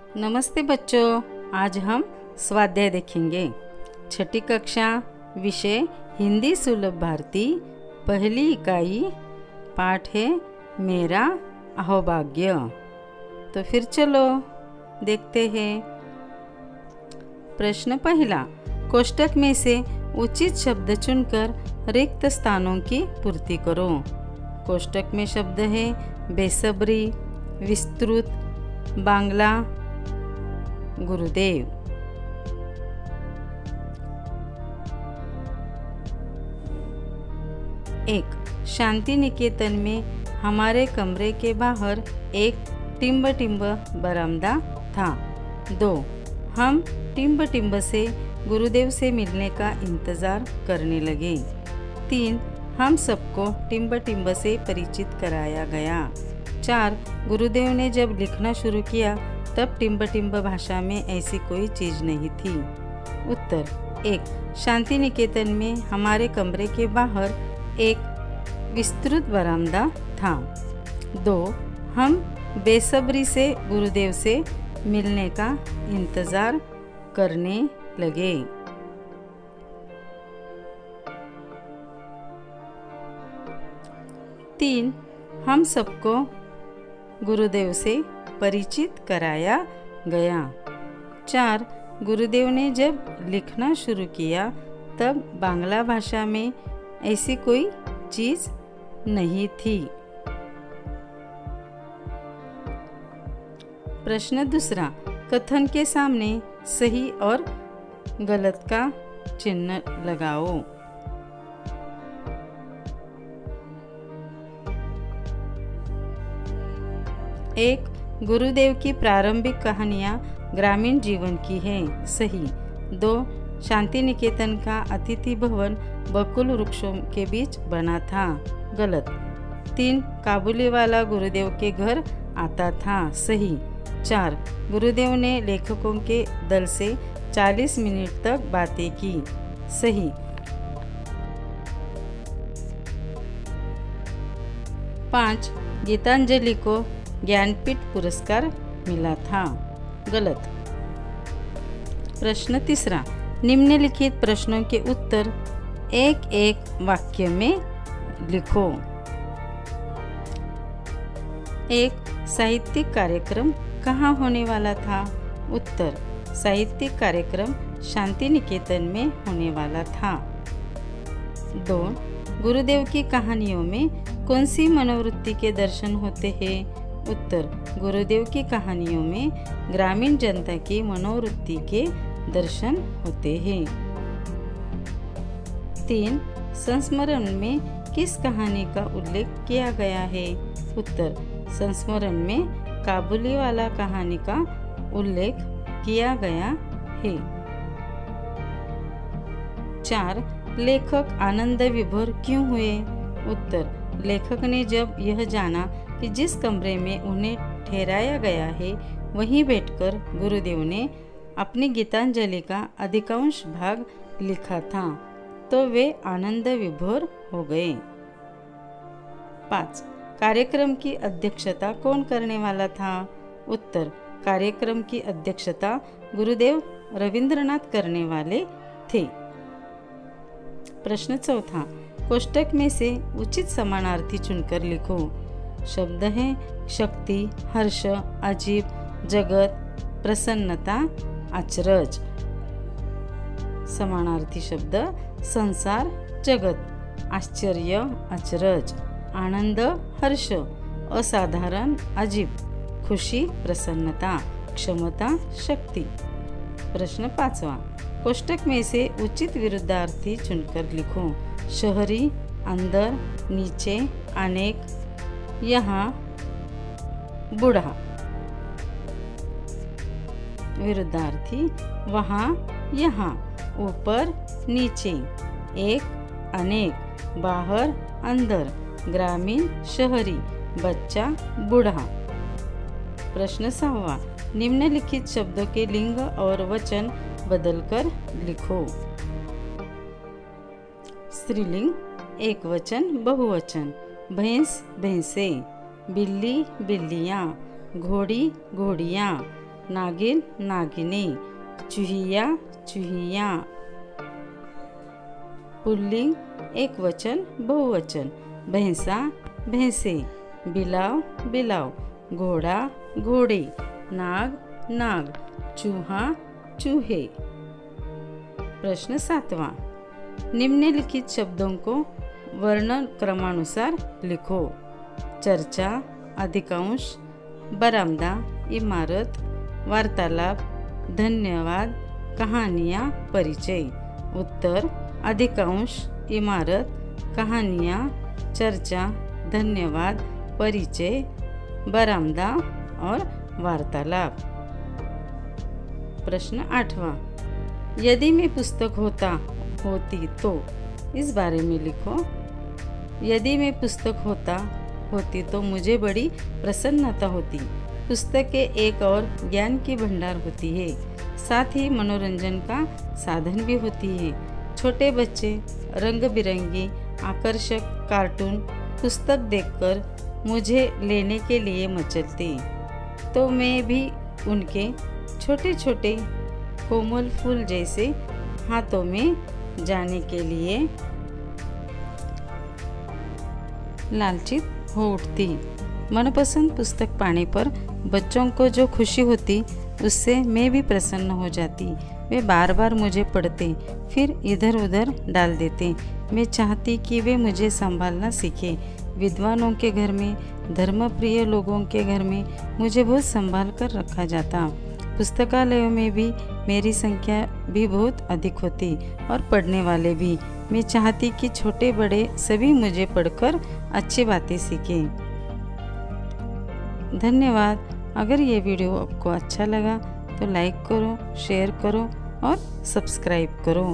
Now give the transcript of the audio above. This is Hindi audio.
नमस्ते बच्चों, आज हम स्वाध्याय देखेंगे। छठी कक्षा, विषय हिंदी सुलभ भारती, पहली इकाई, पाठ है मेरा अहोभाग्य। तो फिर चलो देखते हैं। प्रश्न पहला, कोष्टक में से उचित शब्द चुनकर रिक्त स्थानों की पूर्ति करो। कोष्टक में शब्द है बेसब्री, विस्तृत, बांग्ला, गुरुदेव। एक, शांति निकेतन में हमारे कमरे के बाहर एक टिम्ब टिम्ब बरामदा था। 2, हम टिम्ब टिम्ब से गुरुदेव से मिलने का इंतज़ार करने लगे। 3, हम सबको टिम्ब टिम्ब से परिचित कराया गया। 4, गुरुदेव ने जब लिखना शुरू किया तब टिम्ब टिम्ब भाषा में ऐसी कोई चीज़ नहीं थी। उत्तर 1, शांति निकेतन में हमारे कमरे के बाहर एक विस्तृत बरामदा था। 2, हम बेसब्री से गुरुदेव से मिलने का इंतज़ार करने लगे। 3, हम सबको गुरुदेव से परिचित कराया गया। 4, गुरुदेव ने जब लिखना शुरू किया तब बांग्ला भाषा में ऐसी कोई चीज़ नहीं थी। प्रश्न दूसरा, कथन के सामने सही और गलत का चिन्ह लगाओ। 1, गुरुदेव की प्रारंभिक कहानियाँ ग्रामीण जीवन की हैं। सही। 2, शांति निकेतन का अतिथि भवन बकुल वृक्षों के बीच बना था। गलत। 3, काबुली वाला गुरुदेव के घर आता था। सही। 4, गुरुदेव ने लेखकों के दल से 40 मिनट तक बातें की। सही। 5, गीतांजलि को ज्ञानपीठ पुरस्कार मिला था। गलत। प्रश्न तीसरा, निम्नलिखित प्रश्नों के उत्तर एक एक वाक्य में लिखो। 1, साहित्यिक कार्यक्रम कहाँ होने वाला था? उत्तर, साहित्यिक कार्यक्रम शांति निकेतन में होने वाला था। 2, गुरुदेव की कहानियों में कौन सी मनोवृत्ति के दर्शन होते हैं? उत्तर, गुरुदेव की कहानियों में ग्रामीण जनता की मनोवृत्ति के दर्शन होते हैं। 3, संस्मरण में किस कहानी का उल्लेख किया गया है? उत्तर, संस्मरण में काबुली वाला कहानी का उल्लेख किया गया है। 4, लेखक आनंद विभोर क्यों हुए? उत्तर, लेखक ने जब यह जाना कि जिस कमरे में उन्हें ठहराया गया है वहीं बैठकर गुरुदेव ने अपनी गीतांजलि का अधिकांश भाग लिखा था तो वे आनंद विभोर हो गए। 5, कार्यक्रम की अध्यक्षता कौन करने वाला था? उत्तर, कार्यक्रम की अध्यक्षता गुरुदेव रविंद्रनाथ करने वाले थे। प्रश्न चौथा, कोष्टक में से उचित समानार्थी चुनकर लिखो। शब्द हैं शक्ति, हर्ष, अजीब, जगत, प्रसन्नता, अचरज। समानार्थी शब्द संसार, जगत, आश्चर्य, अचरज, आनंद, हर्ष, असाधारण, अजीब, खुशी, प्रसन्नता, क्षमता, शक्ति। प्रश्न 5वां, कोष्टक में से उचित विरुद्धार्थी चुनकर लिखो। शहरी, अंदर, नीचे, अनेक, यहाँ, बूढ़ा। विरुद्धार्थी वहाँ, यहाँ, ऊपर, नीचे, एक, अनेक, बाहर, अंदर, ग्रामीण, शहरी, बच्चा, बूढ़ा। प्रश्न 6वां, निम्नलिखित शब्दों के लिंग और वचन बदलकर लिखो। स्त्रीलिंग, एक वचन, बहुवचन, भैंस, भैंसे, बिल्ली, बिल्लियाँ, घोड़ी, घोड़ियाँ, नागिन नागिनी, चूहिया चूहिया। पुल्लिंग एक वचन बहुवचन, भैंसा भैंसे, बिलाव बिलाव, घोड़ा घोड़े, नाग नाग, चूहा चूहे। प्रश्न 7वां, निम्नलिखित शब्दों को वर्ण क्रमानुसार लिखो। चर्चा, अधिकांश, बरामदा, इमारत, वार्तालाप, धन्यवाद, कहानियाँ, परिचय। उत्तर अधिकांश, इमारत, कहानियाँ, चर्चा, धन्यवाद, परिचय, बरामदा और वार्तालाप। प्रश्न 8वां, यदि मैं पुस्तक होती तो इस बारे में लिखो। यदि मैं पुस्तक होती तो मुझे बड़ी प्रसन्नता होती। पुस्तकें एक और ज्ञान की भंडार होती है, साथ ही मनोरंजन का साधन भी होती है। छोटे बच्चे रंग बिरंगी आकर्षक कार्टून पुस्तक देखकर मुझे लेने के लिए मचलते, तो मैं भी उनके छोटे छोटे कोमल फूल जैसे हाथों में जाने के लिए लालचित हो उठती। मनपसंद पुस्तक पाने पर बच्चों को जो खुशी होती उससे मैं भी प्रसन्न हो जाती। वे बार बार मुझे पढ़ते, फिर इधर उधर डाल देते। मैं चाहती कि वे मुझे संभालना सीखें। विद्वानों के घर में, धर्मप्रिय लोगों के घर में मुझे बहुत संभाल कर रखा जाता। पुस्तकालयों में भी मेरी संख्या भी बहुत अधिक होती और पढ़ने वाले भी। मैं चाहती कि छोटे बड़े सभी मुझे पढ़कर अच्छी बातें सीखें। धन्यवाद। अगर ये वीडियो आपको अच्छा लगा तो लाइक करो, शेयर करो और सब्सक्राइब करो।